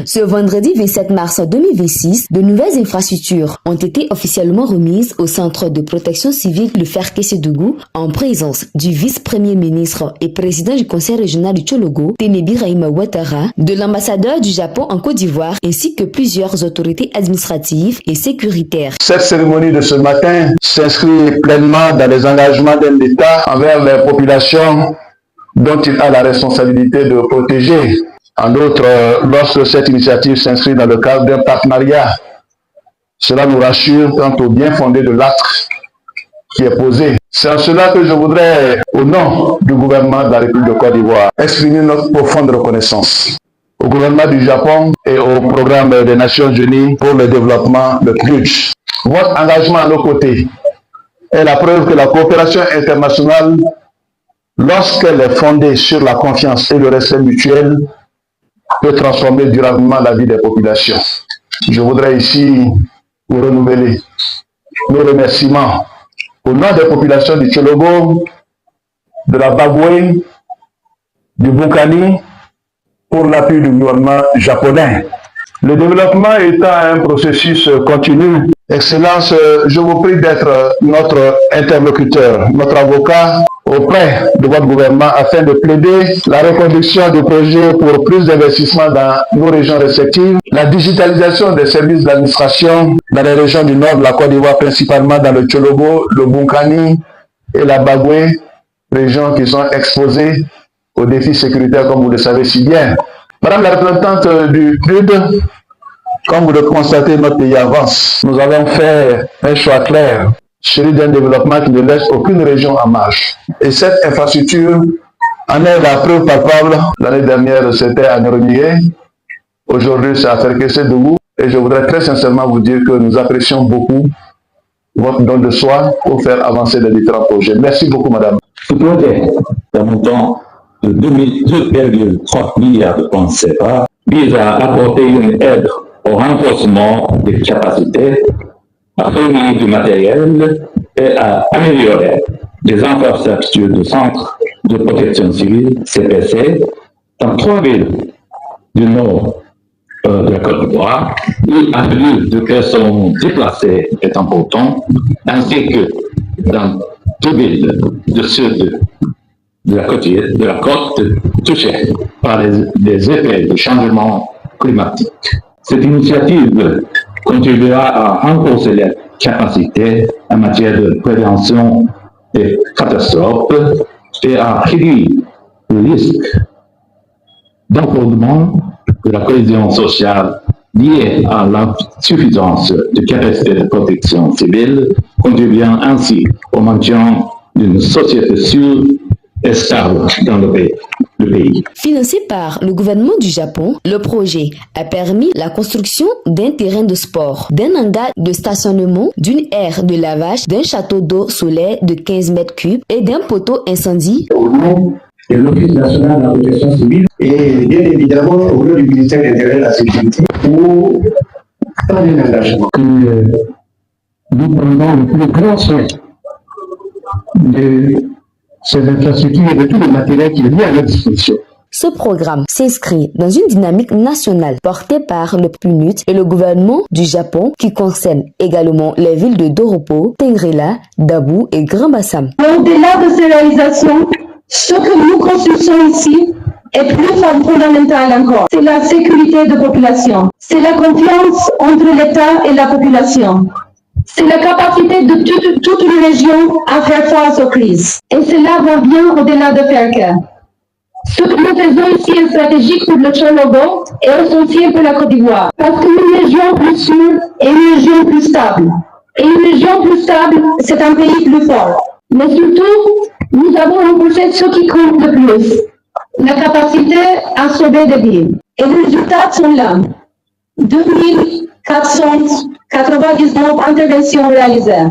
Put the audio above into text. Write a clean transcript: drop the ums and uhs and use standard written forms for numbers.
Ce vendredi 27 mars 2026, de nouvelles infrastructures ont été officiellement remises au Centre de protection civile de Ferke-Sédougou en présence du vice-premier ministre et président du conseil régional du Tchologo, Tenebi Rahima Ouattara, de l'ambassadeur du Japon en Côte d'Ivoire ainsi que plusieurs autorités administratives et sécuritaires. Cette cérémonie de ce matin s'inscrit pleinement dans les engagements d'un État envers les populations dont il a la responsabilité de protéger. En outre, lorsque cette initiative s'inscrit dans le cadre d'un partenariat, cela nous rassure quant au bien fondé de l'acte qui est posé. C'est en cela que je voudrais, au nom du gouvernement de la République de Côte d'Ivoire, exprimer notre profonde reconnaissance au gouvernement du Japon et au programme des Nations Unies pour le développement, le PNUD. Votre engagement à nos côtés est la preuve que la coopération internationale, lorsqu'elle est fondée sur la confiance et le respect mutuel, peut transformer durablement la vie des populations. Je voudrais ici vous renouveler nos remerciements au nom des populations du Tchologo, de la Bagoué, du Bunkani, pour l'appui du gouvernement japonais. Le développement étant un processus continu, Excellence, je vous prie d'être notre interlocuteur, notre avocat auprès de votre gouvernement afin de plaider la reconduction du projet pour plus d'investissements dans nos régions respectives, la digitalisation des services d'administration dans les régions du nord de la Côte d'Ivoire, principalement dans le Tchologo, le Bunkani et la Bagoué, régions qui sont exposées aux défis sécuritaires comme vous le savez si bien. Madame la représentante du PNUD, comme vous le constatez, notre pays avance. Nous avons fait un choix clair, celui d'un développement qui ne laisse aucune région en marge. Et cette infrastructure en est la preuve palpable. L'année dernière, c'était à Néronié. Aujourd'hui, c'est à Ferke-Sédougou. Et je voudrais très sincèrement vous dire que nous apprécions beaucoup votre don de soi pour faire avancer les différents projets. Merci beaucoup, madame. Ce projet, d'un montant de 2,3 milliards de francs CFA, vise à apporter une aide au renforcement des capacités, à fournir du matériel et à améliorer les infrastructures de centres de protection civile, CPC, dans 3 villes du nord de la Côte d'Ivoire, où un lieu de personnes déplacées est important, ainsi que dans 2 villes du sud de la côte touchée par les effets du changement climatique. Cette initiative contribuera à renforcer les capacités en matière de prévention des catastrophes et à réduire le risque d'encombrement de la cohésion sociale liée à l'insuffisance de capacités de protection civile, contribuant ainsi au maintien d'une société sûre et stable dans le pays. Financé par le gouvernement du Japon, le projet a permis la construction d'un terrain de sport, d'un hangar de stationnement, d'une aire de lavage, d'un château d'eau solaire de 15 mètres cubes et d'un poteau incendie. Au nom de l'Office national de la protection civile et bien évidemment au nom du ministère de l'Intérieur et de la Sécurité pour prendre un engagement que nous prenons le plus grand soin de ces infrastructures et de tout le matériel qui est mis à notre disposition. Ce programme s'inscrit dans une dynamique nationale portée par le PNUD et le gouvernement du Japon qui concerne également les villes de Doropo, Tengrela, Dabou et Grand Bassam. Au-delà de ces réalisations, ce que nous construisons ici est plus fondamental encore. C'est la sécurité de la population. C'est la confiance entre l'État et la population. C'est la capacité de toute une région à faire face aux crises. Et cela va bien au-delà de Ferke. Ce que nous faisons ici est stratégique pour le Tchologo et essentiel pour la Côte d'Ivoire. Parce qu'une région plus sûre est une région plus stable. Et une région plus stable, c'est un pays plus fort. Mais surtout, nous avons renforcé ce qui compte le plus, la capacité à sauver des vies. Et les résultats sont là. 2499 interventions réalisées.